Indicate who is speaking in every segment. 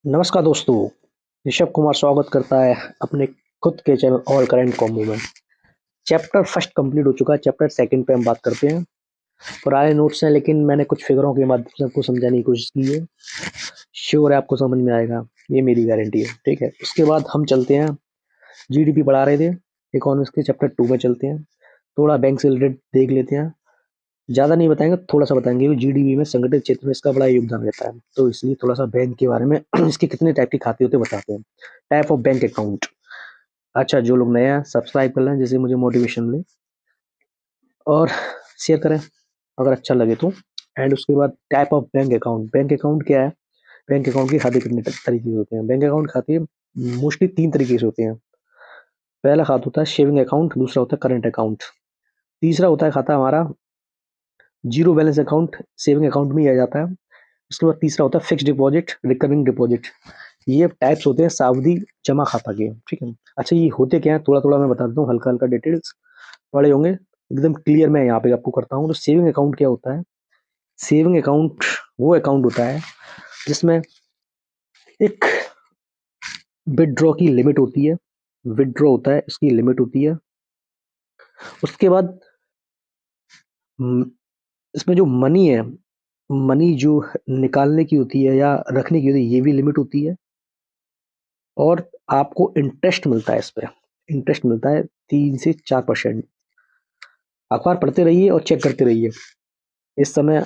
Speaker 1: नमस्कार दोस्तों, ऋषभ कुमार स्वागत करता है अपने खुद के चैनल ऑल करेंट कॉम्बो में। चैप्टर फर्स्ट कंप्लीट हो चुका है, चैप्टर सेकंड पे हम बात करते हैं। पुराने नोट्स हैं लेकिन मैंने कुछ फिगरों के माध्यम से आपको समझाने की कोशिश की है। श्योर है आपको समझ में आएगा, ये मेरी गारंटी है। ठीक है, उसके बाद हम चलते हैं। जीडीपी पढ़ा रहे थे, इकोनॉमिक्स के चैप्टर 2 में चलते हैं। थोड़ा बैंक से रिलेटेड देख लेते हैं। ज़्यादा नहीं बताएंगे, थोड़ा सा बताएंगे कि जीडीपी में संगठित क्षेत्र में इसका बड़ा योगदान रहता है, तो इसलिए थोड़ा सा बैंक के बारे में इसके कितने टाइप के खाते होते हैं बताते हैं। Type of bank account. अच्छा, जो लोग नए हैं सब्सक्राइब कर लें जिससे मुझे मोटिवेशन मिले, और शेयर करें अगर अच्छा लगे तो। एंड उसके बाद type of bank account. Bank account क्या है? बैंक अकाउंट के खाते कितने तरीके के होते हैं? बैंक अकाउंट खाते मोस्टली 3 तरीके से होते हैं। पहला खाता होता है सेविंग अकाउंट, दूसरा होता है करंट अकाउंट, तीसरा होता है खाता हमारा zero balance account, saving account में ही आ जाता है। उसके बाद तीसरा होता है फिक्स्ड डिपॉजिट, रिकरिंग डिपॉजिट। ये टाइप्स होते हैं सावधि जमा खाता के। ठीक है। अच्छा, ये होते क्या है थोड़ा थोड़ा मैं बता देता हूँ, हल्का हल्का डिटेल्स पढ़े होंगे, एकदम क्लियर मैं यहाँ पे आपको करता हूँ। तो सेविंग अकाउंट क्या होता है? सेविंग अकाउंट वो अकाउंट होता है जिसमें एक विदड्रॉ की लिमिट होती है। विदड्रॉ होता है, इसकी लिमिट होती है। उसके बाद इसमें जो मनी है, मनी जो निकालने की होती है या रखने की होती है, ये भी लिमिट होती है। और आपको इंटरेस्ट मिलता है इस पे। इंटरेस्ट मिलता है 3 से 4%। अखबार पढ़ते रहिए और चेक करते रहिए। इस समय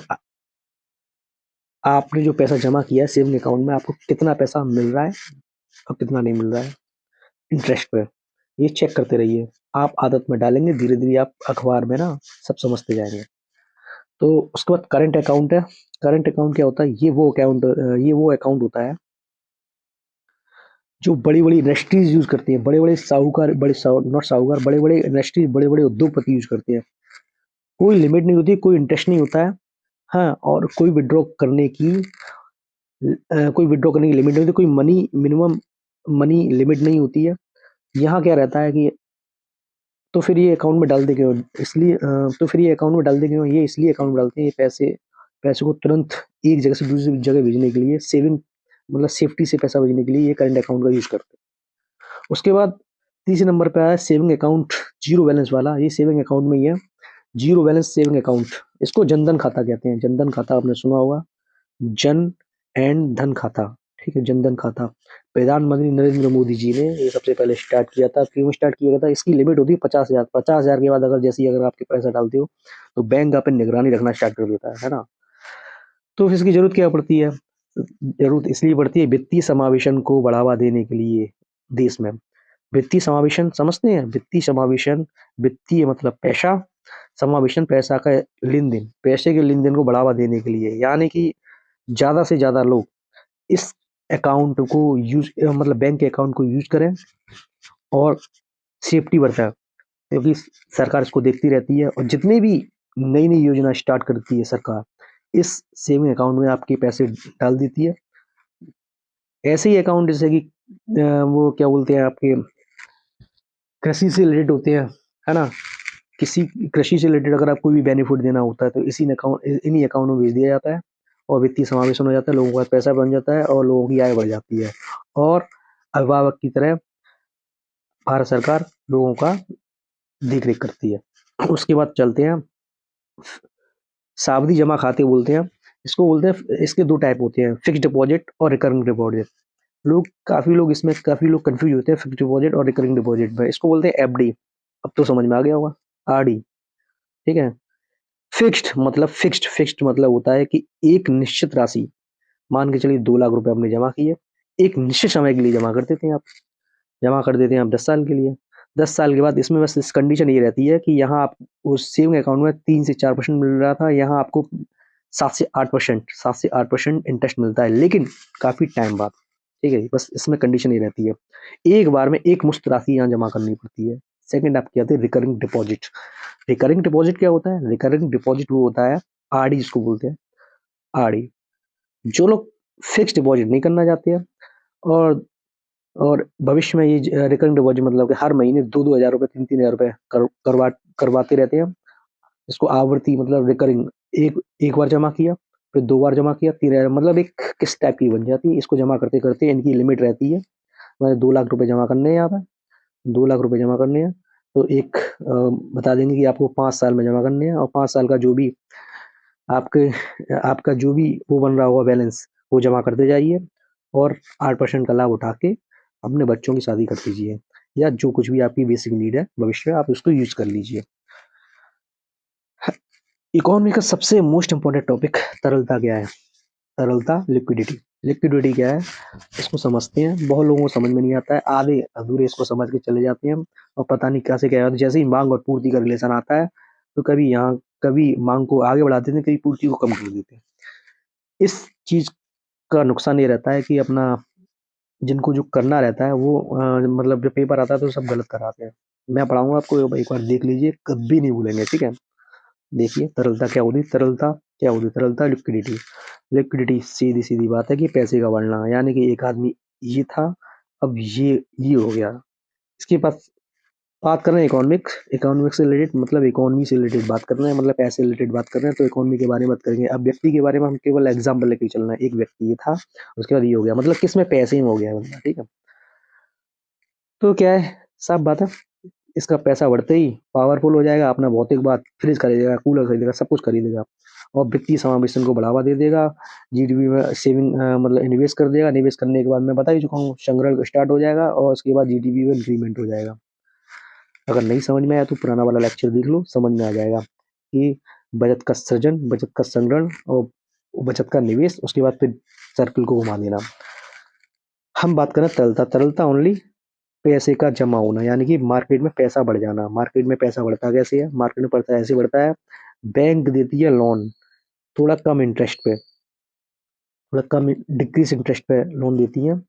Speaker 1: आपने जो पैसा जमा किया है सेविंग अकाउंट में, आपको कितना पैसा मिल रहा है और कितना नहीं मिल रहा है इंटरेस्ट पे, ये चेक करते रहिए। आप आदत में डालेंगे, धीरे धीरे आप अखबार में ना सब समझते जाएंगे। तो उसके बाद करंट अकाउंट है। करंट अकाउंट क्या होता है? ये वो अकाउंट होता है जो बड़ी बड़ी इंडस्ट्रीज यूज करती हैं। बड़े बड़े साहूकार, नॉट साहूकार, बड़े बड़े इंडस्ट्रीज, बड़े बड़े उद्योगपति यूज करते हैं। कोई लिमिट नहीं होती, कोई इंटरेस्ट नहीं होता है। हाँ, और कोई विड्रॉ करने की लिमिट नहीं होती, कोई मिनिमम मनी लिमिट नहीं होती है। यहाँ क्या रहता है कि तो फिर ये अकाउंट में डाल दे क्यों? तो फिर ये अकाउंट में डाल दे क्यों? ये इसलिए अकाउंट में डालते हैं, ये पैसे को तुरंत एक जगह से दूसरी जगह भेजने के लिए, सेविंग मतलब सेफ्टी से पैसा भेजने के लिए ये करंट अकाउंट का यूज करते हैं। उसके बाद तीसरे नंबर पे आया सेविंग अकाउंट जीरो बैलेंस वाला। ये सेविंग अकाउंट में ही है, जीरो बैलेंस सेविंग अकाउंट। इसको जनधन खाता कहते हैं। जनधन खाता आपने सुना होगा, जन एंड धन खाता। ठीक है, जनधन खाता प्रधानमंत्री नरेंद्र मोदी जी ने ये सबसे पहले स्टार्ट किया था। क्यों स्टार्ट किया था? इसकी लिमिट होती है 50,000। 50,000 के बाद अगर आपके पैसा डालते हो तो बैंक आप पे निगरानी रखना स्टार्ट कर देता है ना। तो फिर इसकी जरूरत क्या पड़ती है? जरूरत इसलिए पड़ती है वित्तीय समावेशन को बढ़ावा देने के लिए देश में। वित्तीय समावेशन समझते हैं? वित्तीय समावेशन, वित्तीय मतलब पैसा, समावेशन पैसा का लेन देन, पैसे के लेन देन को बढ़ावा देने के लिए, यानी कि ज्यादा से ज्यादा लोग इस अकाउंट को यूज मतलब बैंक के अकाउंट को यूज करें और सेफ्टी बरतें, क्योंकि सरकार इसको देखती रहती है। और जितनी भी नई नई योजना स्टार्ट करती है सरकार, इस सेविंग अकाउंट में आपके पैसे डाल देती है। ऐसे ही अकाउंट जैसे कि वो क्या बोलते हैं आपके, कृषि से रिलेटेड होते हैं, है ना। किसी कृषि से रिलेटेड अगर आपको भी बेनिफिट देना होता है तो इन्हीं अकाउंट में भेज दिया जाता है, और वित्तीय समावेशन हो जाता है, लोगों का पैसा बन जाता है और लोगों की आय बढ़ जाती है। और अभिभावक की तरह भारत सरकार लोगों का देख रेख करती है। उसके बाद चलते हैं, सावधि जमा खाते बोलते हैं इसको। बोलते हैं, इसके 2 टाइप होते हैं, फिक्स डिपॉजिट और रिकरिंग डिपॉजिट। काफी लोग कंफ्यूज होते हैं फिक्स डिपॉजिट और रिकरिंग डिपॉजिट में। इसको बोलते हैं एफडी। अब तो समझ में आ गया होगा, आरडी। ठीक है। फिक्स्ड मतलब होता है कि एक निश्चित राशि, मान के चलिए 2 लाख रुपए आपने जमा किए, एक निश्चित समय के लिए जमा कर देते हैं आप। जमा कर देते हैं आप 10 साल के लिए। 10 साल के बाद इसमें बस इस कंडीशन ये रहती है कि यहाँ आप उस सेविंग अकाउंट में 3 से 4% मिल रहा था, यहाँ आपको 7 से 8% इंटरेस्ट मिलता है, लेकिन काफी टाइम बाद। ठीक है, बस इसमें कंडीशन ये रहती है, एक बार में एक मुश्त राशि यहाँ जमा करनी पड़ती है। सेकंड आपकी आती है रिकरिंग डिपॉजिट। रिकरिंग डिपॉजिट क्या होता है? रिकरिंग डिपॉजिट वो होता है, आरडी जिसको बोलते हैं, आरडी। जो लोग फिक्स डिपॉजिट नहीं करना चाहते हैं और भविष्य में ये रिकरिंग डिपॉजिट मतलब कि हर महीने 2-2 हज़ार रुपए, 3-3 हज़ार रुपए करवाते रहते हैं। इसको आवर्ती मतलब रिकरिंग, एक एक बार जमा किया फिर 2 बार जमा किया, 3000 मतलब एक किस्त टाइप की बन जाती है। इसको जमा करते-करते इनकी लिमिट रहती है, मतलब 2 लाख रुपए जमा करने हैं यहाँ पे, 2 लाख रुपए जमा करने हैं। तो एक बता देंगे कि आपको 5 साल में जमा करने हैं, और 5 साल का जो भी आपके आपका जो भी वो बन रहा होगा बैलेंस, वो जमा करते जाइए, और 8% का लाभ उठा के अपने बच्चों की शादी कर दीजिए, या जो कुछ भी आपकी बेसिक नीड है भविष्य में, आप उसको यूज़ कर लीजिए। इकोनॉमी का सबसे मोस्ट इम्पोर्टेंट टॉपिक तरलता क्या है? तरलता, लिक्विडिटी। लिक्विडिटी क्या है? इसको समझते हैं। बहुत लोगों को समझ में नहीं आता है, आधे अधूरे इसको समझ के चले जाते हैं, और पता नहीं कैसे क्या है। जैसे ही मांग और पूर्ति का रिलेशन आता है, तो कभी मांग को आगे बढ़ा देते हैं, कभी पूर्ति को कम कर देते हैं। इस चीज का नुकसान ये रहता है कि अपना जिनको जो करना रहता है वो मतलब जब पेपर आता है तो सब गलत कराते हैं। मैं पढ़ाऊंगा आपको, एक बार देख लीजिए, कभी नहीं भूलेंगे, ठीक है? देखिए, तरलता क्या होती है? तरलता क्या होती है? तरलता, लिक्विडिटी। लिक्विडिटी सीधी सीधी बात है कि पैसे का बढ़ना, यानी कि एक आदमी ये था, अब ये हो गया। इसके पास बात कर रहे हैं इकोनॉमिक्स, इकोनॉमिक्स से रिलेटेड, मतलब इकोनॉमी से रिलेटेड बात कर रहे हैं, मतलब पैसे रिलेटेड बात कर रहे हैं, तो इकोनॉमी के बारे में बात करेंगे। अब व्यक्ति के बारे में हम केवल एग्जाम्पल लेके चलना है। एक व्यक्ति ये था, उसके बाद ये हो गया, मतलब किसमें पैसे में हो गया बंदा, ठीक है? तो क्या है, साफ बात है, इसका पैसा बढ़ते ही पावरफुल हो जाएगा, अपना भौतिक बात, फ्रिज खरीदेगा, कूलर खरीदेगा, सब कुछ खरीदेगा, और वित्तीय समावेशन को बढ़ावा दे देगा, जीडीपी में सेविंग मतलब निवेश कर देगा। निवेश करने के बाद मैं बता ही चुका हूँ, संग्रह स्टार्ट हो जाएगा, और उसके बाद जीडीपी में इंक्रीमेंट हो जाएगा। अगर नहीं समझ में आया तो पुराना वाला लेक्चर देख लो, समझ में आ जाएगा कि बचत का सृजन, बचत का संग्रहण, और बचत का निवेश, उसके बाद फिर सर्कल को घुमा देना। हम बात करें तरलता, तरलता ओनली पैसे का जमा होना, यानी कि मार्केट में पैसा बढ़ जाना। मार्केट में पैसा बढ़ता कैसे है? मार्केट में पैसा ऐसे बढ़ता है, बैंक देती है लोन, थोड़ा कम इंटरेस्ट पे, थोड़ा कम डिक्रीज इंटरेस्ट पे लोन देती है।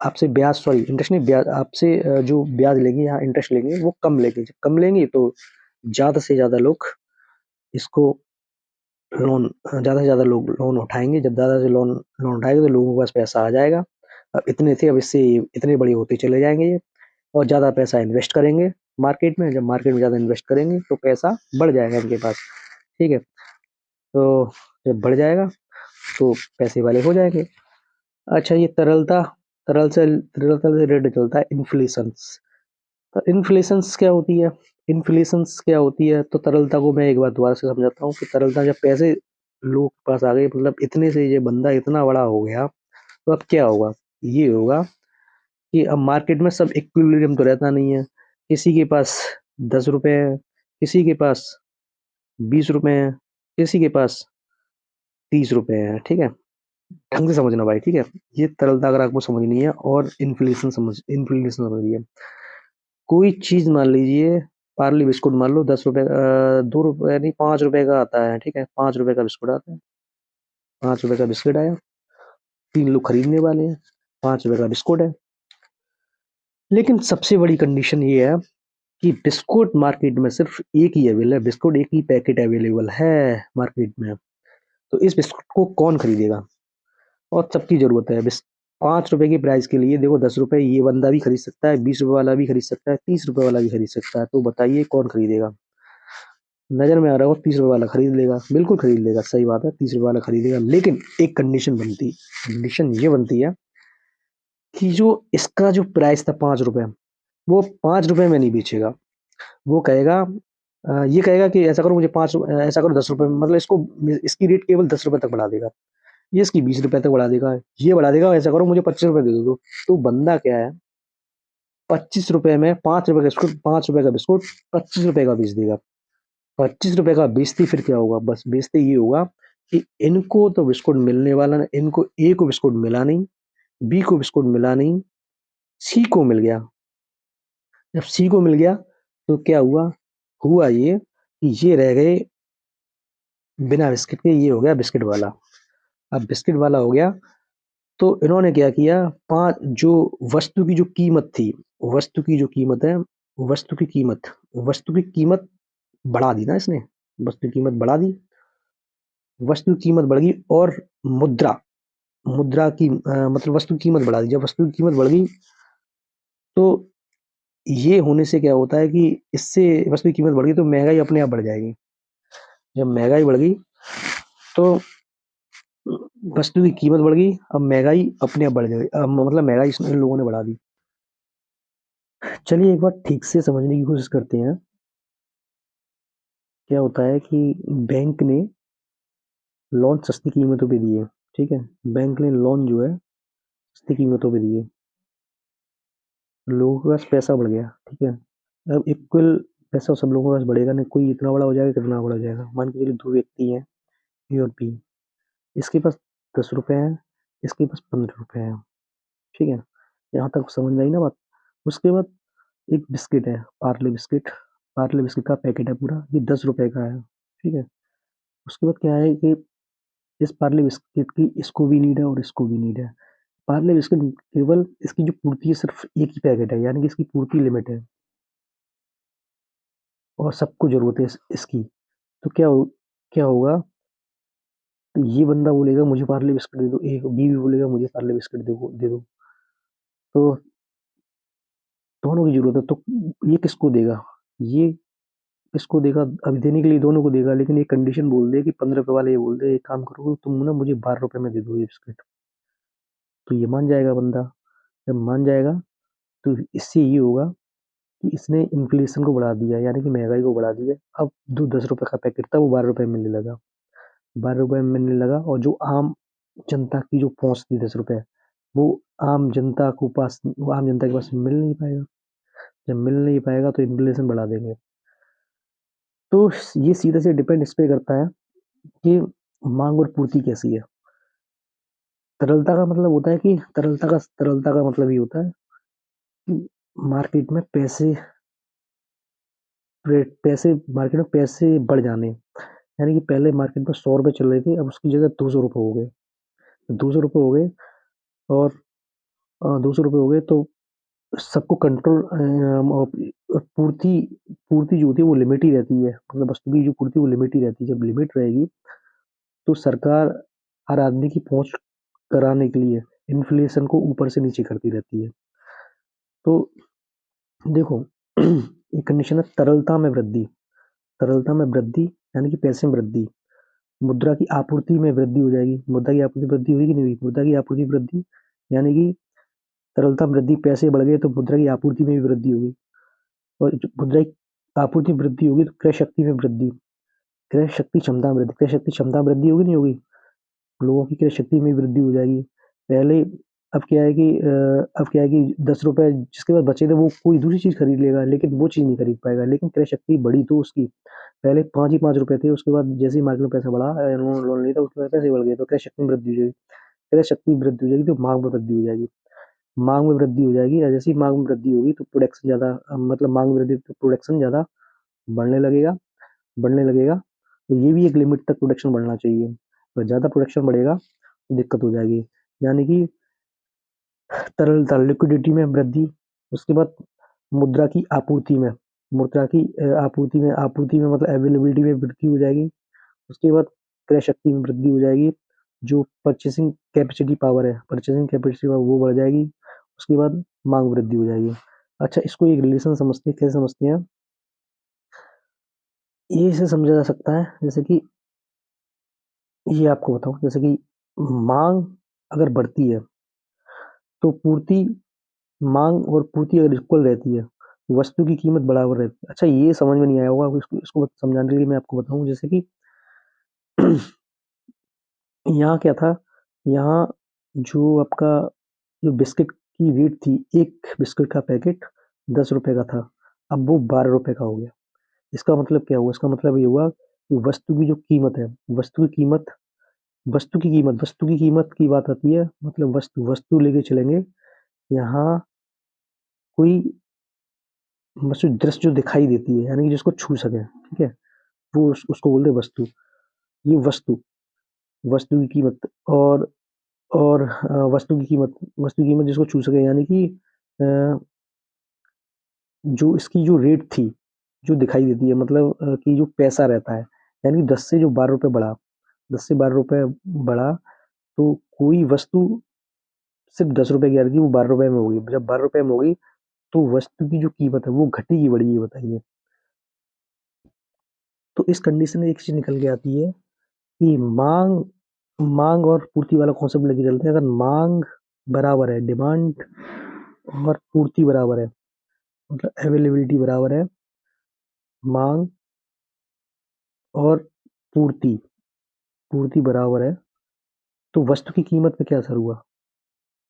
Speaker 1: आपसे ब्याज, सॉरी इंटरेस्ट नहीं, ब्याज आपसे जो ब्याज लेंगे या इंटरेस्ट लेंगे वो कम लेंगे। जब कम लेंगे तो ज़्यादा से ज़्यादा लोग इसको लोन ज़्यादा से ज़्यादा लोग लोन उठाएंगे। जब ज़्यादा से लोन लोन उठाएंगे तो लोगों के पास पैसा आ जाएगा। अब इतने थे, अब इससे इतने बड़े होते चले जाएंगे ये, और ज़्यादा पैसा इन्वेस्ट करेंगे मार्केट में। जब मार्केट में ज़्यादा इन्वेस्ट करेंगे तो पैसा बढ़ जाएगा इनके पास, ठीक है? तो जब बढ़ जाएगा तो पैसे वाले हो जाएंगे। अच्छा, ये तरलता से रिलेटेड चलता है इन्फ्लेशंस। तो इन्फ्लेशंस क्या होती है? इन्फ्लेशंस क्या होती है? तो तरलता को मैं एक बार दोबारा से समझाता हूँ कि तरलता, जब पैसे लोग के पास आ गए, मतलब इतने से ये बंदा इतना बड़ा हो गया, तो अब क्या होगा? ये होगा कि अब मार्केट में सब इक्विलिब्रियम तो रहता नहीं है। किसी के पास 10 रुपए है, किसी के पास 20 रुपए है, किसी के पास 30 रुपए है, ठीक है? ढंग से समझना भाई, ठीक है? ये तरलता अगर आपको समझनी है, और इन्फ्लेशन समझिए। कोई चीज मान लीजिए, पार्ले बिस्कुट मान लो, 10 रुपए, 2 रुपए नहीं, 5 रुपए का आता है, ठीक है? 5 रुपए का बिस्कुट आता है, 5 रुपए का बिस्कुट आया, 3 लोग खरीदने वाले हैं, 5 रुपए का बिस्कुट है। लेकिन सबसे बड़ी कंडीशन ये है कि बिस्कुट मार्केट में सिर्फ एक ही अवेलेबल है, बिस्कुट एक ही पैकेट अवेलेबल है मार्केट में। तो इस बिस्कुट को कौन खरीदेगा? और सबकी जरूरत है। 5 रुपए की प्राइस के लिए, देखो 10 रुपए ये बंदा भी खरीद सकता है, 20 रुपए वाला भी खरीद सकता है, 30 रुपए वाला भी खरीद सकता है। तो बताइए कौन खरीदेगा? नजर में आ रहा हो, 30 रुपए वाला खरीद लेगा, बिल्कुल खरीद लेगा, सही बात है, 30 रुपए वाला खरीदेगा। लेकिन एक कंडीशन ये बनती है कि जो इसका जो प्राइस था 5 रुपए, वो 5 रुपए में नहीं बेचेगा। वो कहेगा, ये कहेगा कि ऐसा करो, मुझे ऐसा करो 10 रुपए में, मतलब इसकी रेट केवल 10 रुपए तक बढ़ा देगा। ये इसकी 20 रुपए तक बढ़ा देगा, ये बढ़ा देगा, ऐसा करो मुझे 25 रुपए दे दो। तो बंदा क्या है, 25 रुपए में 5 रुपए का बिस्कुट 25 रुपए का बेच देगा। 25 रुपए का बेचते फिर क्या होगा? बस बेचते ये होगा कि इनको तो बिस्कुट मिलने वाला नहीं, इनको ए को बिस्कुट मिला नहीं, बी को बिस्कुट मिला नहीं, सी को मिल गया। जब सी को मिल गया तो क्या हुआ? हुआ ये कि ये रह गए बिना बिस्किट के, ये हो गया बिस्किट वाला। अब बिस्किट वाला हो गया, तो इन्होंने क्या किया, पांच जो वस्तु की जो कीमत थी, वस्तु की जो कीमत है, वस्तु की कीमत वस्तु की कीमत बढ़ा दी ना इसने, वस्तु की कीमत बढ़ा दी, वस्तु की कीमत बढ़ गई, और मुद्रा मुद्रा की मतलब वस्तु की कीमत बढ़ा दी। जब वस्तु की कीमत बढ़ गई, तो ये होने से क्या होता है कि इससे वस्तु की कीमत बढ़ गई तो महंगाई अपने आप बढ़ जाएगी। जब महंगाई बढ़ गई तो वस्तु की कीमत बढ़ गई, अब महंगाई अपने आप बढ़ गई, मतलब महंगाई इन लोगों ने बढ़ा दी। चलिए एक बार ठीक से समझने की कोशिश करते हैं। क्या होता है कि बैंक ने लोन सस्ती कीमतों पे दिए, ठीक है। बैंक ने लोन जो है सस्ती कीमतों पे दिए, लोगों के पास पैसा बढ़ गया, ठीक है। अब इक्वल पैसा सब लोगों के पास बढ़ेगा नहीं, कोई इतना बड़ा हो जाएगा, कितना बड़ा हो जाएगा। मान के चलिए दो व्यक्ति हैं, ए और बी। इसके पास 10 रुपए हैं, इसके पास 15 रुपए हैं, ठीक है। यहाँ तक समझ में आई ना बात। उसके बाद एक बिस्किट है, पार्ले बिस्किट। पार्ले बिस्किट का पैकेट है पूरा, ये 10 रुपए का है, ठीक है। उसके बाद क्या है कि इस पार्ले बिस्किट की इसको भी नीड है और इसको भी नीड है। पार्ले बिस्किट केवल इसकी जो पूर्ति है सिर्फ एक ही पैकेट है, यानी कि इसकी पूर्ति लिमिट है और सबको जरूरत है इसकी। तो क्या होगा, तो ये बंदा बोलेगा मुझे पार्ले बिस्किट दे दो, एक बी भी बोलेगा मुझे पार्ले बिस्किट दे दो। तो दोनों की जरूरत है, तो ये किसको देगा, ये किसको देगा, अभी देने के लिए दोनों को देगा, लेकिन ये कंडीशन बोल दे कि 15 रुपए वाले ये बोल दे एक काम करो तुम ना मुझे 12 रुपए में दे दो ये बिस्किट। तो ये मान जाएगा बंदा। जब मान जाएगा तो इससे ये होगा कि इसने इन्फ्लेशन को बढ़ा दिया, यानी कि महंगाई को बढ़ा दिया। अब जो 10 रुपए का पैकेट था वो 12 रुपए में मिलने लगा, 12 रुपए में मिलने लगा, और जो आम जनता की जो पहुंच थी 10 रुपए, वो आम जनता को पास वो आम जनता के पास मिल नहीं पाएगा। जब मिल नहीं पाएगा तो इन्फ्लेशन बढ़ा देंगे। तो ये सीधे से डिपेंड इस पे करता है कि मांग और पूर्ति कैसी है। तरलता का मतलब होता है कि तरलता का मतलब ये होता है कि मार्केट में पैसे बढ़ जाने, यानी कि पहले मार्केट में 100 रुपए चल रहे थे, अब उसकी जगह 200 रुपए हो गए। 200 रुपए हो गए, और 200 रुपए हो गए तो सबको कंट्रोल, पूर्ति पूर्ति जो होती है वो लिमिट ही रहती है, मतलब वस्तु की जो पूर्ति वो लिमिट ही रहती है। जब लिमिट रहेगी तो सरकार हर आदमी की पहुंच कराने के लिए इन्फ्लेशन को ऊपर से नीचे करती रहती है। तो देखो एक कंडीशन है तरलता में वृद्धि। तरलता में वृद्धि यानी कि पैसे में वृद्धि। मुद्रा की आपूर्ति में वृद्धि हो जाएगी, मुद्रा की आपूर्ति वृद्धि हुई कि नहीं हुई, मुद्रा की आपूर्ति वृद्धि, यानी कि तरलता में वृद्धि, पैसे बढ़ गए तो मुद्रा की आपूर्ति में भी वृद्धि होगी, और मुद्रा की आपूर्ति में वृद्धि होगी तो क्रय शक्ति में वृद्धि, क्रय शक्ति क्षमता में वृद्धि, क्रय शक्ति क्षमता में वृद्धि होगी नहीं होगी, लोगों की क्रय शक्ति में वृद्धि हो जाएगी। पहले अब क्या है कि 10 रुपए जिसके पास बचे थे वो कोई दूसरी चीज खरीद लेगा, लेकिन वो चीज नहीं खरीद पाएगा, लेकिन क्रय शक्ति बढ़ी तो उसकी पहले 5 ही 5 रुपए थे, उसके बाद जैसे ही मार्केट में पैसा बढ़ा, लोन लोन लिया, तो उसके बाद पैसे बढ़ गए, तो क्रय शक्ति में वृद्धि हो जाएगी। क्रय शक्ति में वृद्धि हो जाएगी तो मांग में वृद्धि हो जाएगी। मांग में वृद्धि हो जाएगी, और जैसे ही मांग में वृद्धि होगी तो प्रोडक्शन ज्यादा, मतलब मांग में वृद्धि तो प्रोडक्शन ज्यादा बढ़ने लगेगा। तो ये भी एक लिमिट तक प्रोडक्शन बढ़ना चाहिए, अगर ज्यादा प्रोडक्शन बढ़ेगा तो दिक्कत हो जाएगी। यानी कि तरलता लिक्विडिटी में वृद्धि। उसके बाद मुद्रा की आपूर्ति में, आपूर्ति में मतलब अवेलेबिलिटी में वृद्धि हो जाएगी। उसके बाद क्रय शक्ति में वृद्धि हो जाएगी, जो परचेसिंग कैपेसिटी वो बढ़ जाएगी। उसके बाद मांग वृद्धि हो जाएगी। अच्छा, इसको एक रिलेशन समझते हैं, कैसे समझते हैं, ये इसे समझा जा सकता है जैसे कि, ये आपको बताऊं, जैसे कि मांग अगर बढ़ती है तो मांग और पूर्ति अगर इक्वल रहती है, वस्तु की कीमत बराबर रहती है। अच्छा, ये समझ में नहीं आया होगा, इसको समझाने के लिए मैं आपको बताऊं, जैसे कि यहाँ क्या था, यहाँ जो आपका जो बिस्किट की रेट थी, एक बिस्किट का पैकेट 10 रुपए का था, अब वो 12 रुपए का हो गया। इसका मतलब क्या हुआ, इसका मतलब ये हुआ कि वस्तु की जो कीमत है, वस्तु की कीमत की बात आती है, मतलब वस्तु वस्तु लेके चलेंगे। यहाँ कोई वस्तु दृश्य जो दिखाई देती है, यानी कि जिसको छू सके, ठीक है, वो उसको बोलते हैं वस्तु। ये वस्तु की कीमत, और वस्तु की कीमत जिसको छू सके, यानी कि जो इसकी जो रेट थी, जो दिखाई देती है, मतलब कि जो पैसा रहता है, यानी 10 से जो 12 रुपए बढ़ा, 10 से 12 रुपए बढ़ा, तो कोई वस्तु सिर्फ 10 रुपए की आ रही थी, वो 12 रुपए में होगी। जब 12 रुपए में होगी तो वस्तु की जो कीमत है वो घटेगी बढ़ेगी, ये बताइए। तो इस कंडीशन में एक चीज निकल के आती है कि मांग मांग और पूर्ति वाला कॉन्सेप्ट लेके चलते हैं। अगर मांग बराबर है, डिमांड और पूर्ति बराबर है, मतलब अवेलेबिलिटी बराबर है, मांग और पूर्ति पूर्ति बराबर है, तो वस्तु की कीमत पे क्या असर हुआ?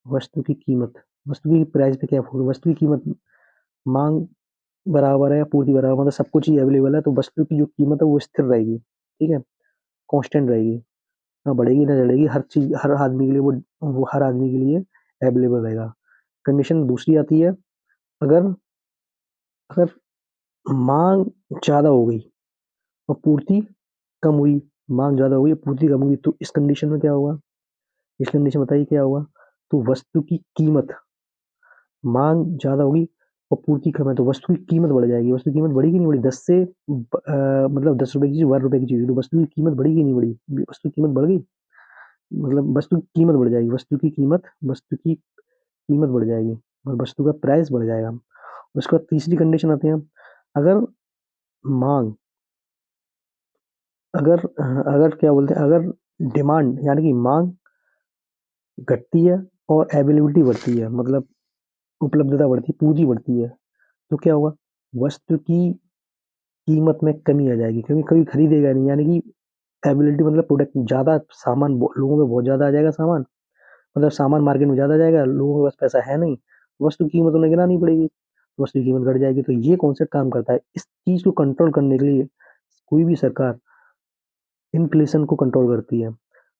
Speaker 1: वस्तु की कीमत, वस्तु की प्राइस पे क्या हुआ? वस्तु की कीमत, मांग बराबर है या पूर्ति बराबर, मतलब सब कुछ ही अवेलेबल है, तो वस्तु की जो कीमत है वो स्थिर रहेगी, ठीक है, कांस्टेंट रहेगी, ना बढ़ेगी ना चढ़ेगी। हर चीज हर आदमी के लिए वो हर आदमी के लिए अवेलेबल रहेगा। कंडीशन दूसरी आती है, अगर अगर मांग ज्यादा हो गई और पूर्ति कम हुई, मांग ज्यादा हो गई पूर्ति कम हुई, तो इस कंडीशन में क्या होगा? इस कंडीशन बताइए क्या होगा? तो वस्तु की कीमत, मांग ज्यादा होगी और पूर्ति कम है तो वस्तु की कीमत बढ़ जाएगी। वस्तु की कीमत बढ़ेगी नहीं बढ़ी? 10 से मतलब 10 रुपए की चीज 12 रुपए की चीज, तो वस्तु की कीमत बढ़ेगी नहीं बढ़ी? वस्तु की कीमत बढ़ गई, मतलब वस्तु की कीमत बढ़ जाएगी, वस्तु की कीमत बढ़ जाएगी और वस्तु का प्राइस बढ़ जाएगा। उसके बाद तीसरी कंडीशन आते हैं, अगर मांग अगर अगर क्या बोलते हैं, अगर डिमांड यानी कि मांग घटती है और अवेलेबिलिटी बढ़ती है, मतलब उपलब्धता बढ़ती है, पूर्ति बढ़ती है, तो क्या होगा? वस्तु की कीमत में कमी आ जाएगी, क्योंकि कोई खरीदेगा नहीं, यानी कि अवेलेबिलिटी मतलब प्रोडक्ट ज़्यादा, सामान लोगों में बहुत ज़्यादा आ जाएगा, सामान मतलब सामान मार्केट में ज़्यादा जाएगा, लोगों के पास पैसा है नहीं, वस्तु की कीमत उन्हें गिरानी पड़ेगी, वस्तु की कीमत घट जाएगी। तो ये कॉन्सेप्ट काम करता है। इस चीज़ को कंट्रोल करने के लिए कोई भी सरकार इन्फ्लेशन को कंट्रोल करती है।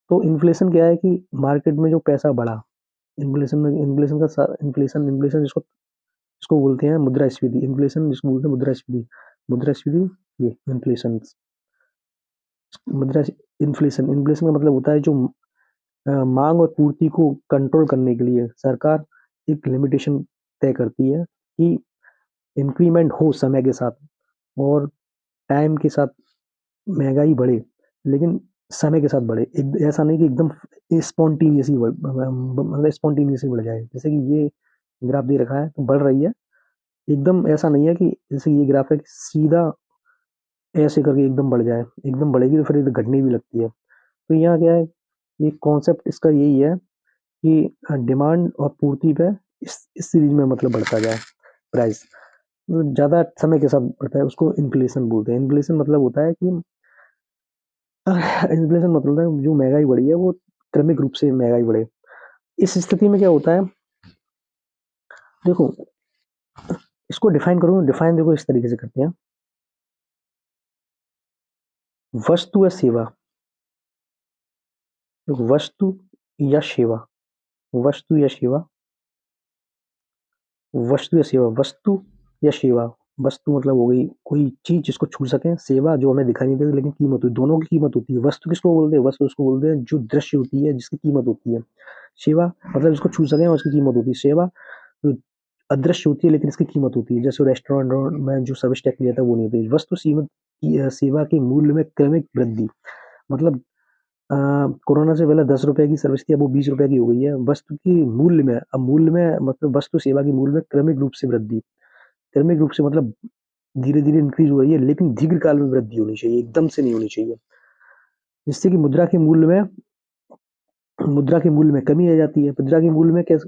Speaker 1: तो इन्फ्लेशन क्या है कि मार्केट में जो पैसा बढ़ा, इन्फ्लेशन जिसको इसको बोलते हैं मुद्रास्फीति, इन्फ्लेशन जिसको बोलते हैं मुद्रास्फीति, मुद्रास्फीति ये इन्फ्लेशन, मुद्रा इन्फ्लेशन इन्फ्लेशन का मतलब होता है जो मांग और पूर्ति को कंट्रोल करने के लिए सरकार एक लिमिटेशन तय करती है कि इंक्रीमेंट हो समय के साथ और टाइम के साथ महंगाई बढ़े, लेकिन समय के साथ बढ़े। एक ऐसा नहीं कि एकदम स्पॉन्टेनियसली मतलब स्पॉन्टेनियसली बढ़ जाए। जैसे कि ये ग्राफ दे रखा है तो बढ़ रही है, एकदम ऐसा नहीं है कि जैसे ये ग्राफ है कि सीधा ऐसे करके एकदम बढ़ जाए, एकदम बढ़ेगी तो फिर ये घटने भी लगती है। तो यहाँ क्या है, ये कॉन्सेप्ट इसका यही है कि डिमांड और पूर्ति पे इस सीरीज में मतलब बढ़ता जाए प्राइस, मतलब ज़्यादा समय के साथ बढ़ता है, उसको इन्फ्लेशन बोलते हैं। इन्फ्लेशन मतलब होता है कि इन्फ्लेशन मतलब है जो महंगाई बढ़ी है वो क्रमिक रूप से महंगाई बढ़े। इस स्थिति में क्या होता है, देखो इसको डिफाइन करूँ, डिफाइन देखो इस तरीके से करते हैं, वस्तु या सेवा, देखो या सेवा वस्तु या सेवा वस्तु या सेवा वस्तु या सेवा वस्तु मतलब हो गई कोई चीज जिसको छू सके, सेवा जो हमें दिखाई नहीं देती लेकिन कीमत होती, दोनों की कीमत होती है। वस्तु किसको बोलते हैं? वस्तु उसको बोलते हैं जो दृश्य होती है, जिसकी कीमत होती है। सेवा मतलब जिसको छू सके और उसकी कीमत होती है। सेवा जो अदृश्य होती है लेकिन इसकी कीमत होती है, जैसे रेस्टोरेंट में जो सर्विस टैक्स लिया था वो नहीं होती। वस्तु सीमित सेवा के मूल्य में क्रमिक वृद्धि, मतलब कोरोना से पहले 10 रुपए की सर्विस थी, अब वो 20 रुपए की हो गई है। वस्तु की मूल्य में, अब मूल्य में मतलब वस्तु सेवा की मूल्य में क्रमिक रूप से वृद्धि, क्रमिक रूप से मतलब धीरे धीरे इंक्रीज हो रही है, लेकिन दीर्घकाल में वृद्धि होनी चाहिए, एकदम से नहीं होनी चाहिए, जिससे कि मुद्रा के मूल्य में कमी आ जाती है। मुद्रा के मूल्य में कैसे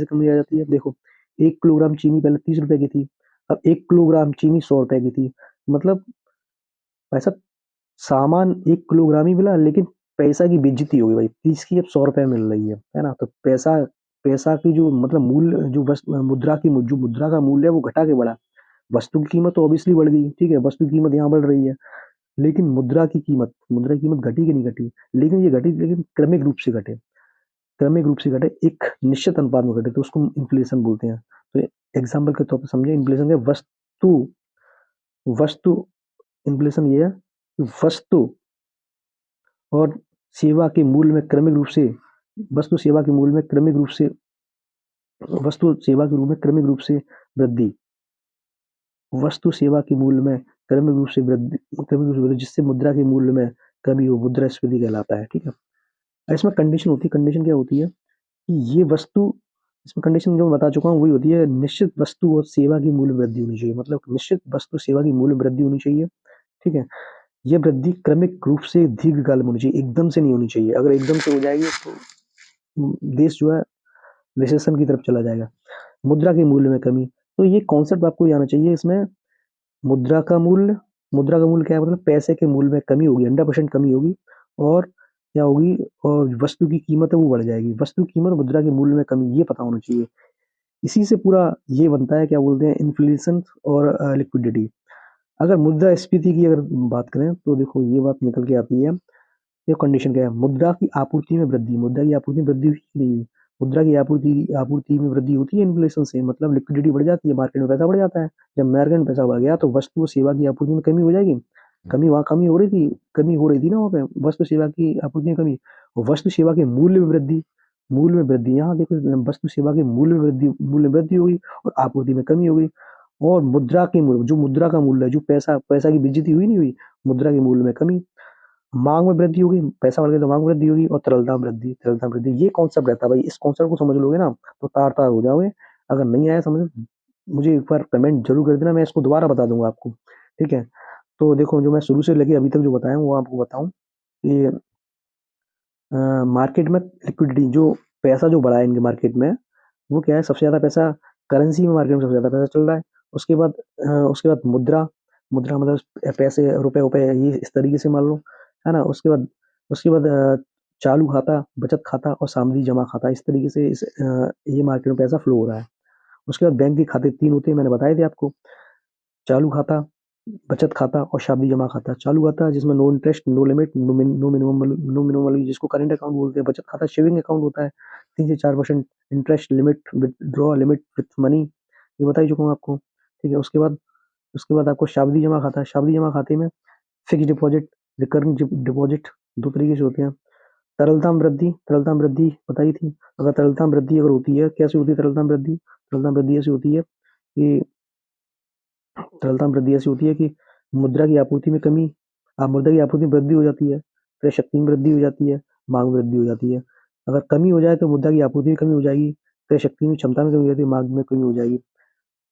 Speaker 1: कमी आ जाती है? देखो 1 किलोग्राम चीनी पहले 30 रुपए की थी, अब 1 किलोग्राम चीनी 100 रुपए की थी, मतलब ऐसा सामान 1 किलोग्राम ही मिला लेकिन पैसा की बेइज्जती हो गई भाई, 30 की अब 100 रुपए मिल रही है ना? तो पैसा पैसा की जो मतलब मूल्य जो बस जो मुद्रा का मूल्य है वो घटा के बढ़ा। वस्तु की कीमत तो ऑब्वियसली बढ़ गई, ठीक है, वस्तु की कीमत यहाँ बढ़ रही है, लेकिन मुद्रा की कीमत घटी कि नहीं घटी? लेकिन ये घटी, लेकिन क्रमिक रूप से घटे, एक निश्चित अनुपात में घटे, तो उसको इन्फ्लेशन बोलते हैं। तो एग्जाम्पल के तौर पर समझे इन्फ्लेशन के वस्तु वस्तु इन्फ्लेशन ये है कि और सेवा के मूल्य में क्रमिक रूप से वस्तु सेवा के मूल्य में क्रमिक रूप से वस्तु सेवा के रूप में क्रमिक रूप से वृद्धि वस्तु सेवा के मूल्य में क्रमिक रूप से वृद्धि, जिससे मुद्रा के मूल्य में कमी हो, मुद्रास्फीति कहलाता है, ठीक है। इसमें कंडीशन होती है, कंडीशन क्या होती है कि ये वस्तु इसमें कंडीशन जो मैं बता चुका हूँ वही होती है, निश्चित वस्तु और सेवा की मूल्य वृद्धि होनी चाहिए, मतलब निश्चित वस्तु सेवा की मूल्य वृद्धि होनी चाहिए, ठीक है। ये वृद्धि क्रमिक रूप से दीर्घकाल में होनी चाहिए, एकदम से नहीं होनी चाहिए। अगर एकदम से हो जाएगी तो देश जो है रिसेशन की तरफ चला जाएगा। मुद्रा के मूल्य में कमी, तो ये कॉन्सेप्ट आपको ये आना चाहिए इसमें। मुद्रा का मूल्य, मुद्रा का मूल्य क्या है, मतलब पैसे के मूल्य में कमी होगी, 100% कमी होगी। और क्या होगी, और वस्तु की कीमत है वो बढ़ जाएगी। वस्तु की कीमत, मुद्रा के मूल्य में कमी, ये पता होना चाहिए। इसी से पूरा ये बनता है, क्या बोलते हैं, इन्फ्लेशन और लिक्विडिटी। अगर मुद्रास्फीति की अगर बात करें तो देखो ये बात निकल के आती है। ये कंडीशन क्या है, मुद्रा की आपूर्ति में वृद्धि, मुद्रा की आपूर्ति में वृद्धि हुई कि नहीं हुई। मुद्रा की आपूर्ति आपूर्ति में वृद्धि होती है इन्फ्लेशन से, मतलब लिक्विडिटी बढ़ जाती है, मार्केट में पैसा बढ़ जाता है। जब मार्केट में पैसा बढ़ गया तो वस्तु और सेवा की आपूर्ति में कमी हो जाएगी। कमी वहाँ कमी हो रही थी, कमी हो रही थी ना वहाँ पे, वस्तु सेवा की आपूर्ति में कमी। और वस्तु सेवा के मूल्य में वृद्धि, मूल्य में वृद्धि, यहाँ देखो वस्तु सेवा के मूल्य में वृद्धि, मूल्य में वृद्धि हुई और आपूर्ति में कमी हो गई। और मुद्रा के मूल्य, जो मुद्रा का मूल्य है, जो पैसा पैसा की बेइज्जती हुई नहीं हुई, मुद्रा के मूल्य में कमी। मांग में वृद्धि होगी, पैसा बढ़ गया तो मांग में वृद्धि होगी, और तरलता में वृद्धि, तरलता में वृद्धि, ये कॉन्सेप्ट रहता है भाई। इस कॉन्सेप्ट को समझ लोगे ना तो तार तार हो जाओगे। अगर नहीं आया समझ, मुझे एक बार कमेंट जरूर कर देना, मैं इसको दोबारा बता दूंगा आपको। ठीक है, तो देखो जो मैं शुरू से लेके अभी तक जो बताया वो आपको बताऊं कि मार्केट में लिक्विडिटी, जो पैसा जो बढ़ा है इनके मार्केट में, वो क्या है, सबसे ज्यादा पैसा करेंसी में, मार्केट में सबसे ज्यादा पैसा चल रहा है। उसके बाद मुद्रा, मुद्रा मतलब पैसे, रुपए रुपए, ये इस तरीके से मान लो, है ना। उसके बाद चालू खाता, बचत खाता और सामग्री जमा खाता, इस तरीके से ये मार्केट में पैसा फ्लो हो रहा है। उसके बाद बैंक के खाते 3 होते हैं, मैंने बताए थे आपको। चालू खाता, बचत खाता और सावधि जमा खाता। चालू खाता जिसमें no interest, no limit, no minimum, जिसको करंट अकाउंट बोलते हैं। बचत खाता सेविंग अकाउंट होता है, 3 से 4% interest, limit, withdraw limit with money, ये बता ही चुका हूँ आपको। ठीक है, उसके बाद आपको सावधि जमा खाता है। सावधि जमा खाते में फिक्स डिपॉजिट, रिकरिंग डिपॉजिट, दो तरीके से होते हैं। तरलता में वृद्धि, तरलता में वृद्धि बताई थी। अगर तरलता में वृद्धि अगर होती है, कैसे होती है तरलता में वृद्धि, तरलता में वृद्धि ऐसी होती है कि तरलता में वृद्धि ऐसी होती है कि मुद्रा की आपूर्ति में कमी, मुद्रा की आपूर्ति में वृद्धि हो जाती है, क्रय शक्ति में वृद्धि हो जाती है, मांग में वृद्धि हो जाती है। अगर कमी हो जाए तो मुद्रा की आपूर्ति में कमी हो जाएगी, क्रय शक्ति में, क्षमता में कमी हो जाती है, मांग में कमी हो जाएगी।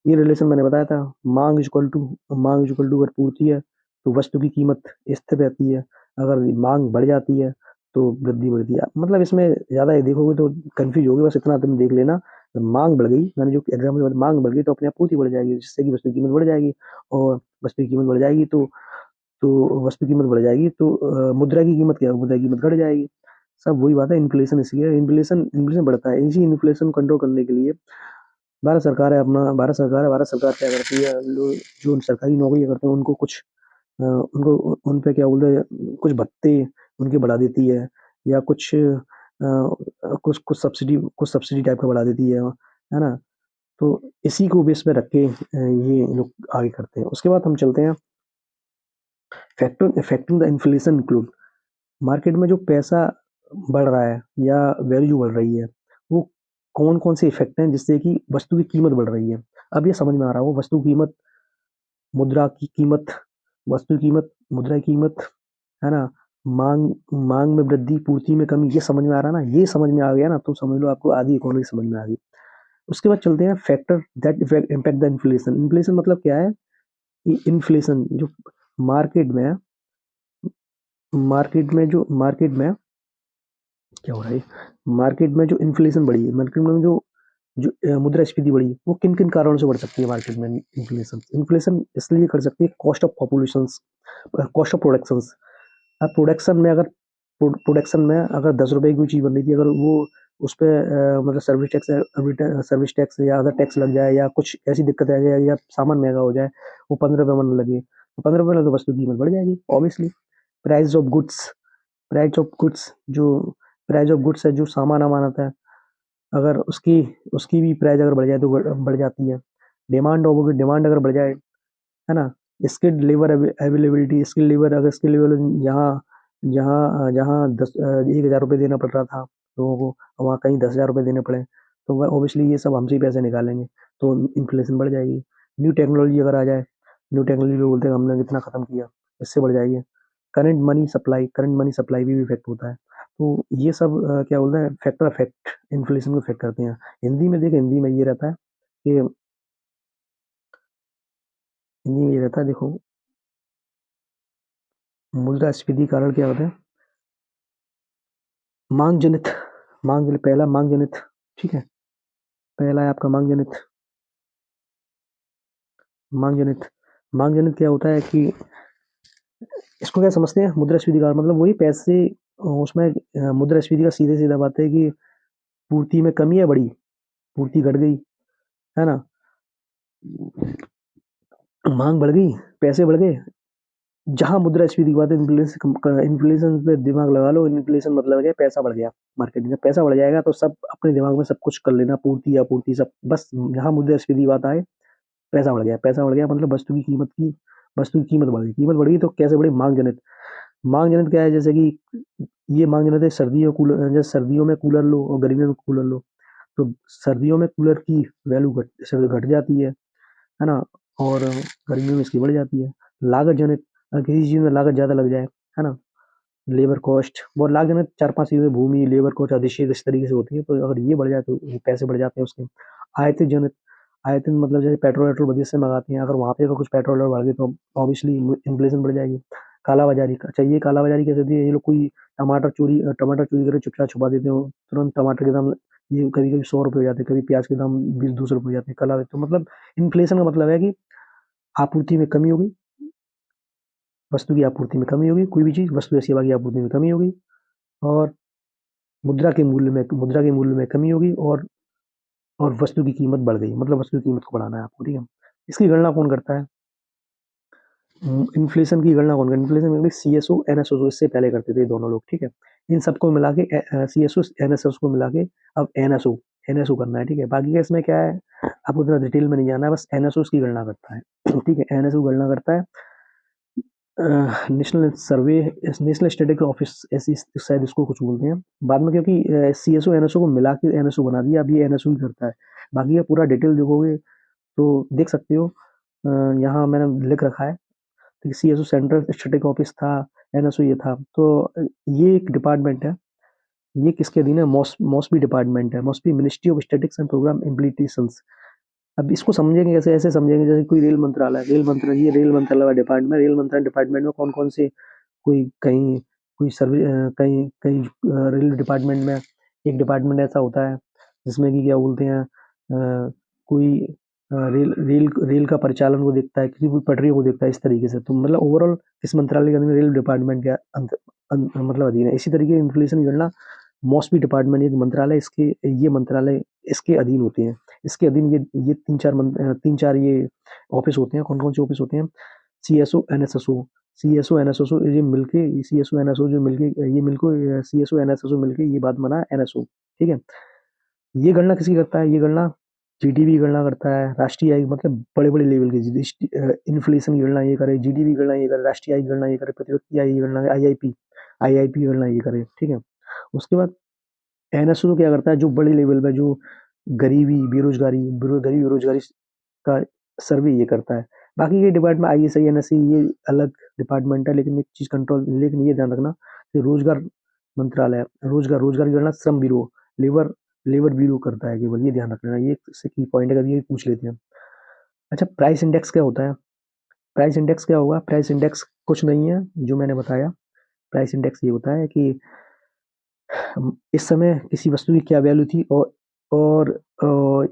Speaker 1: ये रिलेशन मैंने बताया था। मांग इज इक्वल टू, अगर पूर्ति है तो वस्तु की कीमत स्थिर रहती है। अगर मांग बढ़ जाती है तो वृद्धि बढ़ती है। मतलब इसमें ज्यादा ये देखोगे तो कंफ्यूज होगे, बस इतना तुम देख लेना। मांग बढ़ गई, मैंने जो एग्जाम्पल बताया, मांग बढ़ गई तो अपने आप पूर्ति बढ़ जाएगी, जिससे कि वस्तु की कीमत बढ़ जाएगी। और वस्तु की कीमत बढ़ जाएगी वस्तु की कीमत बढ़ जाएगी तो मुद्रा की कीमत क्या है, मुद्रा की कीमत घट जाएगी। सब वही बात है, इन्फ्लेशन इसलिए इन्फ्लेशन इन्फ्लेशन बढ़ता है। इसी इन्फ्लेशन कंट्रोल करने के लिए भारत सरकार क्या करती है, जो सरकारी नौकरी करते हैं उनको कुछ उनको उन पे क्या बोलते हैं, कुछ भत्ते उनके बढ़ा देती है, या कुछ सब्सिडी टाइप का बढ़ा देती है ना। तो इसी को बेस पे रख के ये लोग आगे करते हैं। उसके बाद हम चलते हैं factoring the inflation include. Market में जो पैसा बढ़ रहा है या वैल्यू बढ़ रही है, वो कौन कौन से इफेक्ट हैं जिससे कि वस्तु की कीमत बढ़ रही है। अब ये समझ में आ रहा हो, वस्तु की कीमत, मुद्रा की कीमत, वस्तु की कीमत, मुद्रा की कीमत, है ना। मांग मांग में वृद्धि, पूर्ति में कमी, ये समझ में आ रहा है ना। ये समझ में आ गया ना तो समझ लो आपको आधी इकोनॉमी समझ में आ गई। उसके बाद चलते हैं factor that effect impact the inflation. Inflation मतलब क्या है कि इन्फ्लेशन जो मार्केट में मार्केट में क्या हो रहा है, मार्केट में जो इन्फ्लेशन बढ़ी है, मार्केट में जो मुद्रास्फीति बढ़ी है, वो किन किन कारणों से बढ़ सकती है मार्केट में। इन्फ्लेशन इन्फ्लेशन इसलिए कर सकती है, cost of population, cost of production. अब प्रोडक्शन में अगर 10 रुपए की कोई चीज बन रही थी, अगर वो उस पर मतलब सर्विस टैक्स या अदर टैक्स लग जाए, या कुछ ऐसी दिक्कत आ जाए, या सामान महंगा हो जाए, वो 15 रुपए बनने लगे, तो 15 रुपए तो वस्तु की कीमत बढ़ जाएगी obviously. Price of goods, price of goods जो प्राइस ऑफ गुड्स है, जो सामान वामान आता है, अगर उसकी उसकी भी प्राइस अगर बढ़ जाए तो बढ़ जाती है। डिमांड अगर बढ़ जाए, है ना। Skilled labour availability, skill labour यहाँ जहाँ जहाँ 1,000 रुपये देना पड़ रहा था लोगों को, वहाँ कहीं 10,000 रुपये देने पड़े, तो वह ऑब्वियसली ये सब हमसे ही पैसे निकालेंगे, तो इन्फ्लेशन बढ़ जाएगी। न्यू टेक्नोलॉजी अगर आ जाए, न्यू टेक्नोलॉजी लोग बोलते हैं हमने कितना खत्म किया, इससे बढ़ जाएगी। करंट मनी सप्लाई भी इफेक्ट होता है। तो ये सब क्या बोलते हैं, फैक्टर अफेक्ट इन्फ्लेशन को इफेक्ट करते हैं। हिंदी में ये रहता है कि हिंदी में ये रहता है देखो, मुद्रास्फीति कारण क्या होता है? मांग जनित, पहला मांग जनित, ठीक है, पहला है आपका मांग जनित। मांग जनित क्या होता है कि इसको क्या समझते हैं? मुद्रास्फीति कारण मतलब वही पैसे, उसमें मुद्रास्फीति का सीधे सीधा बात है कि पूर्ति में कमी है बढ़ी, पूर्ति घट गई, है ना, मांग बढ़ गई, पैसे बढ़ गए। जहां मुद्रास्फीति की बात है, इन्फ्लेशन पे दिमाग लगा लो, इन्फ्लेशन मतलब क्या? पैसा बढ़ गया मार्केट में। जब पैसा बढ़ जाएगा तो सब अपने दिमाग में सब कुछ कर लेना, पूर्ति आपूर्ति सब, बस जहां मुद्रास्फीति की बात आए, पैसा बढ़ गया। पैसा बढ़ गया मतलब वस्तु की कीमत बढ़ गई। कीमत बढ़ गई तो कैसे बढ़ी? मांग जनित। मांग जनित क्या है? जैसे कि ये मांग जनित है, जैसे सर्दियों में कूलर लो और गर्मियों में कूलर लो, तो सर्दियों में कूलर की वैल्यू घट जाती है ना, और गर्मियों में इसकी बढ़ जाती है। लागत जनित, अगर किसी चीज में लागत ज्यादा लग जाए, है ना, लेबर कॉस्ट, वो लागत जनित 4-5 चीजें, भूमि, लेबर कॉस्ट, अधिशेष, इस तरीके से होती है। तो अगर ये बढ़ जाए तो ये पैसे बढ़ जाते हैं उसके। आयातित जनित, आयातित मतलब जैसे पेट्रोल वेट्रोल विदेश से मंगाते हैं, अगर वहां पे अगर कुछ पेट्रोल बढ़ गई तो ऑब्वियसली इन्फ्लेशन बढ़ जाएगी। काला बाजारी का, अच्छा ये काला बाजारी कैसे होती है? ये लोग कोई टमाटर चोरी करके चुपचाप छुपा देते हो, तुरंत टमाटर के दाम ये कभी कभी 100 रुपये हो जाते हैं, कभी प्याज के दाम 20-200 रुपये हो जाते हैं। काला तो मतलब इन्फ्लेशन का मतलब है कि आपूर्ति में कमी हो गई, वस्तु की आपूर्ति में कमी हो गई, कोई भी चीज, वस्तु या सेवा की आपूर्ति में कमी हो गई, और मुद्रा के मूल्य में कमी हो गई, और वस्तु की कीमत बढ़ गई, मतलब वस्तु की कीमत को बढ़ाना है आपको, ठीक है। इसकी गणना कौन करता है? इन्फ्लेशन की गणना कौन करता है? इन्फ्लेशन में सीएसओ एनएसओ, इससे पहले करते थे दोनों लोग, ठीक है। इन सबको मिला के सीएसओ एनएसओ को मिला के अब एनएसओ एनएसओ करना है, ठीक है। बाकी का इसमें क्या है, आपको इतना डिटेल में नहीं जाना है, बस एनएसओ की गणना करता है, ठीक है। एनएसओ गणना करता है। नेशनल सर्वे, नेशनल स्टैटिस्टिक्स ऑफिस, ऐसी शायद इसको कुछ बोलते हैं बाद में, क्योंकि सीएसओ एनएसओ को मिला के एनएसओ बना दिया, अभी एनएसओ ही करता है। बाकी का पूरा डिटेल देखोगे तो देख सकते हो, यहाँ मैंने लिख रखा है। सीएसओ सेंट्रल स्टैटिस्टिक्स ऑफिस था, एनएसओ ये था। तो ये एक डिपार्टमेंट है, ये किसके अधीन है? मॉस्बी डिपार्टमेंट है, MoSPI ministry of statistics and programme implementations. अब इसको समझेंगे कैसे? ऐसे समझेंगे जैसे कोई रेल मंत्रालय, रेल मंत्रालय का डिपार्टमेंट, रेल मंत्रालय डिपार्टमेंट में कौन कौन से, कोई कहीं, कोई सर्वे, कहीं कहीं रेल डिपार्टमेंट में एक डिपार्टमेंट ऐसा होता है जिसमें कि क्या बोलते हैं, कोई रेल का परिचालन को देखता है, किसी कोई पटरियों को देखता है, इस तरीके से। तो मतलब ओवरऑल इस मंत्रालय के अंदर रेल डिपार्टमेंट के मतलब अधीन है। इसी तरीके इन्फ्लेशन की गणना मॉस्बी डिपार्टमेंट, एक मंत्रालय, इसके ये मंत्रालय इसके अधीन होते हैं। इसके अधीन ये तीन चार ये ऑफिस होते हैं। कौन कौन से ऑफिस होते हैं? सीएसओ एनएसएसओ ये मिलके, सीएसओ एनएसओ जो मिलके, ये मिलको सीएसओ एनएसएसओ मिलके ये बात बना एनएसओ, ठीक है। ये गणना किसकी करता है? ये गणना जीडीपी की गणना करता है, राष्ट्रीय आय, मतलब बड़े बड़े लेवल की इन्फ्लेशन की गणना ये करे, जीडीपी की गणना ये करे, राष्ट्रीय आय की गणना ये करे, प्रतिव्यक्ति आय की गणना, आईआईपी की गणना ये करे, ठीक है। उसके बाद एनएसओ क्या करता है? जो बड़े लेवल पे जो गरीबी, गरीबी बेरोजगारी का सर्वे ये करता है। बाकी ये डिपार्टमेंट आईएसआई एनएससी ये अलग डिपार्टमेंट है, लेकिन एक चीज कंट्रोल, लेकिन ये ध्यान रखना कि रोजगार मंत्रालय, रोजगार की गणना श्रम ब्यूरो, लेबर लेबर ब्यूरो करता है केवल, ये ध्यान रखना। ये इससे की पॉइंट है, कभी ये पूछ लेते हैं। अच्छा, प्राइस इंडेक्स क्या होता है? प्राइस इंडेक्स क्या होगा? प्राइस इंडेक्स कुछ नहीं है जो मैंने बताया। प्राइस इंडेक्स ये होता है कि इस समय किसी वस्तु की क्या वैल्यू थी, और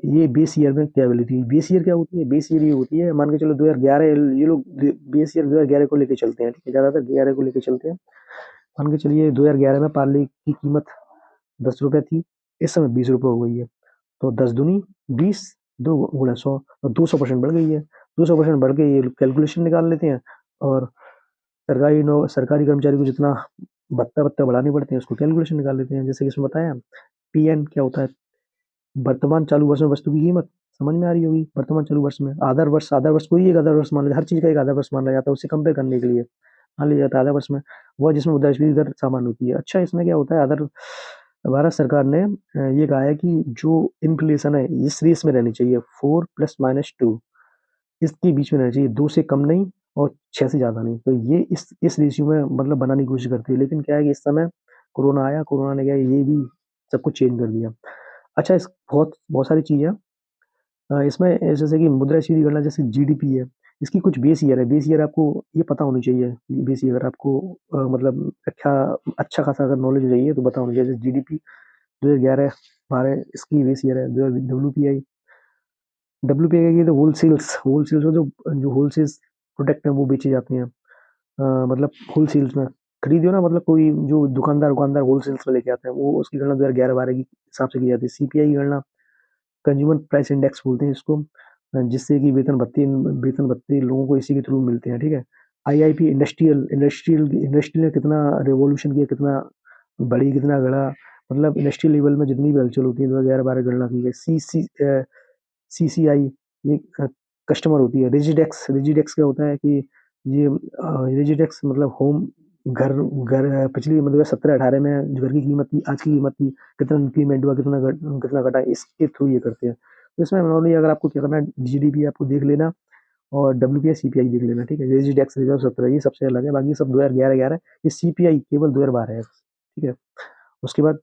Speaker 1: ये बेस ईयर में क्या वैल्यू थी। बेस ईयर क्या होती है? बेस ईयर ये होती है, मान के चलो 2011, ये लोग बेस ईयर 2011 को लेके चलते हैं, ठीक है, ज्यादातर 2011 को लेके चलते हैं। मान के चलिए 2011 में पार्ले की कीमत 10 रुपए थी, इस समय 20 रुपए हो गई है। तो 10 दूनी 20, 2 गुणा 100, और 200% बढ़ गई है। 200% बढ़ के ये कैलकुलेशन निकाल लेते हैं, और सरकारी कर्मचारी को जितना भत्ता भत्ता बढ़ाने पड़ते हैं उसको कैलकुलेशन निकाल लेते हैं। जैसे कि इसमें बताया, पीएन क्या होता है? वर्तमान चालू वर्ष में वस्तु की कीमत, समझ में आ रही होगी। वर्तमान चालू वर्ष में आधार वर्ष कोई एक आधार वर्ष मान लिया, हर चीज का एक आधार वर्ष मान लिया जाता है उसे कंपेयर करने के लिए, मान लिया जाता है आधार वर्ष में, वह जिसमें मुद्रास्फीति दर सामान्य होती है। अच्छा, इसमें क्या होता है? भारत सरकार ने ये कहा है कि जो इन्फ्लेशन है इस रेस में रहनी चाहिए, 4 ± 2, इसके बीच में रहना चाहिए, 2 से कम नहीं और 6 से ज्यादा नहीं। तो ये इस रेशियो में मतलब बनाने की कोशिश करती है, लेकिन क्या है कि इस समय कोरोना आया, कोरोना ने क्या है, ये भी सब कुछ चेंज कर दिया। अच्छा, इस बहुत बहुत सारी चीज है इसमें, जैसे कि मुद्रास्फीति गणना, जैसे जीडीपी है, इसकी कुछ बेस ईयर है, बेस ईयर आपको ये पता होनी चाहिए। बेस ईयर आपको मतलब अच्छा खासा अगर नॉलेज चाहिए तो पता होना चाहिए। जैसे जीडीपी 2011-12 इसकी बेस ईयर है। डब्ल्यूपीआई, डब्ल्यूपीआई की तो होलसेल्स में जो जो होलसेल्स प्रोडक्ट हैं वो बेचे जाते हैं। मतलब होलसेल्स में खरीदियो ना, मतलब कोई जो दुकानदार दुकानदार होलसेल्स में लेके आते हैं, वो उसकी गणना 2011-12 के हिसाब से की जाती है। सीपीआई की गणना कंज्यूमर प्राइस इंडेक्स बोलते हैं इसको, जिससे कि वेतन भत्ते लोगों को इसी के थ्रू मिलते हैं, ठीक है। आईआईपी इंडस्ट्रियल ने कितना रिवॉल्यूशन किया, कितना बढ़ी, कितना गढ़ा, मतलब इंडस्ट्रियल लेवल में जितनी भी हलचल होती है 2011-12 गणना की गई। सीसीआई ये कस्टमर होती है। रिजिडेक्स, रिजिडेक्स क्या होता है कि ये रिजिडेक्स मतलब होम घर घर पिछली मतलब 17-18 में जो घर की कीमत थी, आज की कीमत थी, कितना इंक्रीमेंट हुआ, कितना घटा, इसके थ्रू ये करते हैं। तो इसमें नॉर्मली अगर आपको क्या करना है, जीडीपी आपको देख लेना और डब्ल्यूपीआई सीपीआई देख लेना, ठीक है। रेजिडेक्स रिजर्व 17 ये सबसे अलग है, बाकी सब 2011-11 है। ये सीपीआई केवल 2012 है, ठीक है। उसके बाद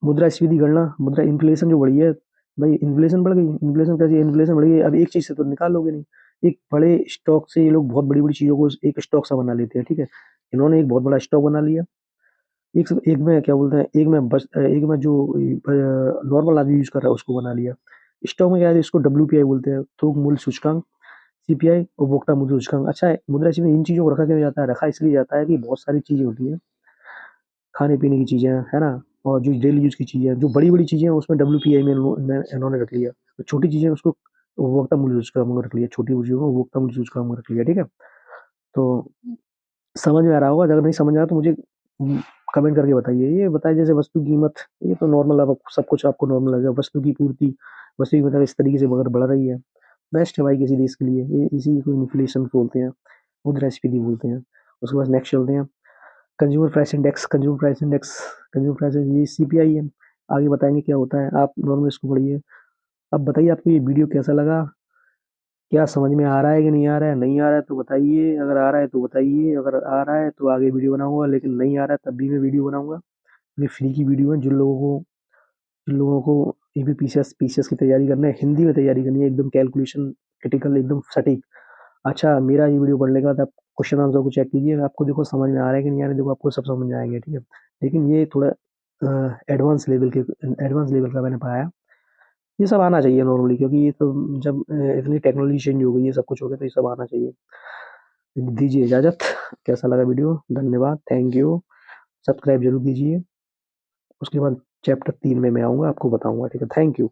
Speaker 1: मुद्रास्फीति गणना, मुद्रा इन्फ्लेशन जो बढ़ी है, भाई इन्फ्लेशन बढ़ गई। इन्फ्लेशन कैसी, इन्फ्लेशन बढ़ गई। अब एक चीज से तो निकालोगे नहीं। एक बड़े स्टॉक से ये लोग बहुत बड़ी बड़ी चीजों को एक स्टॉक सा बना लेते हैं, ठीक है। इन्होंने एक बहुत बड़ा स्टॉक बना लिया। एक में क्या बोलते हैं, एक में जो नॉर्मल आदमी यूज कर रहा है उसको बना लिया। स्टॉक में क्या है, इसको डब्ल्यूपीआई बोलते हैं, थोक मूल्य सूचकांक। सीपीआई उपभोक्ता मूल्य सूचकांक। अच्छा है, मुद्रास्फीति में इन चीजों को रखा क्यों जाता है, रखा इसलिए जाता है कि बहुत सारी चीजें होती हैं, खाने पीने की चीजें है ना, और जो डेली यूज की चीजें, जो बड़ी बड़ी चीजें हैं उसमें डब्ल्यूपीआई में इन्होंने रख लिया। तो छोटी चीजें उसको उपभोक्ता मूल्य सूचकांक में रख लिया, छोटी चीजों को उपभोक्ता मूल्य सूचकांक में रख लिया, ठीक है। तो समझ में आ रहा होगा, अगर नहीं समझ आ रहा तो मुझे कमेंट करके बताइए। ये बताइए जैसे वस्तु कीमत, ये तो नॉर्मल, अब सब कुछ आपको नॉर्मल लगेगा। वस्तु की पूर्ति, वस्तु की मतलब इस तरीके से अगर बढ़ रही है, बेस्ट है भाई किसी देश के लिए। ये इसी को इन्फ्लेशन बोलते हैं, मुद्रास्फीति बोलते हैं। उसके बाद नेक्स्ट चलते हैं, consumer price index. Consumer price ये सीपीआई है। आगे बताएंगे क्या होता है, आप नॉर्मल इसको पढ़िए। अब बताइए आपको ये वीडियो कैसा लगा, क्या समझ में आ रहा है कि नहीं आ रहा है। नहीं आ रहा है तो बताइए, अगर आ रहा है तो बताइए, अगर आ रहा है तो आगे वीडियो बनाऊंगा, लेकिन नहीं आ रहा है तब भी मैं वीडियो बनाऊंगा। ये फ्री की वीडियो है। जिन लोगों को यूपीपीसीएस पीसीएस की तैयारी करना है, हिंदी में तैयारी करनी है, एकदम कैलकुलेशन क्रिटिकल, एकदम सटीक। अच्छा, मेरा ये वीडियो पढ़ने के बाद आप क्वेश्चन आंसर को चेक कीजिए, आपको देखो समझ में आ रहा है कि नहीं आ रहा है, देखो आपको सब समझ में आएंगे, ठीक है। लेकिन ये थोड़ा एडवांस लेवल का मैंने पढ़ाया। ये सब आना चाहिए नॉर्मली, क्योंकि ये तो जब इतनी टेक्नोलॉजी चेंज हो गई है, सब कुछ हो गया, तो ये सब आना चाहिए। दीजिए इजाजत। कैसा लगा वीडियो, धन्यवाद, थैंक यू। सब्सक्राइब जरूर कीजिए। उसके बाद चैप्टर 3 में मैं आऊँगा, आपको बताऊँगा, ठीक है। Thank you.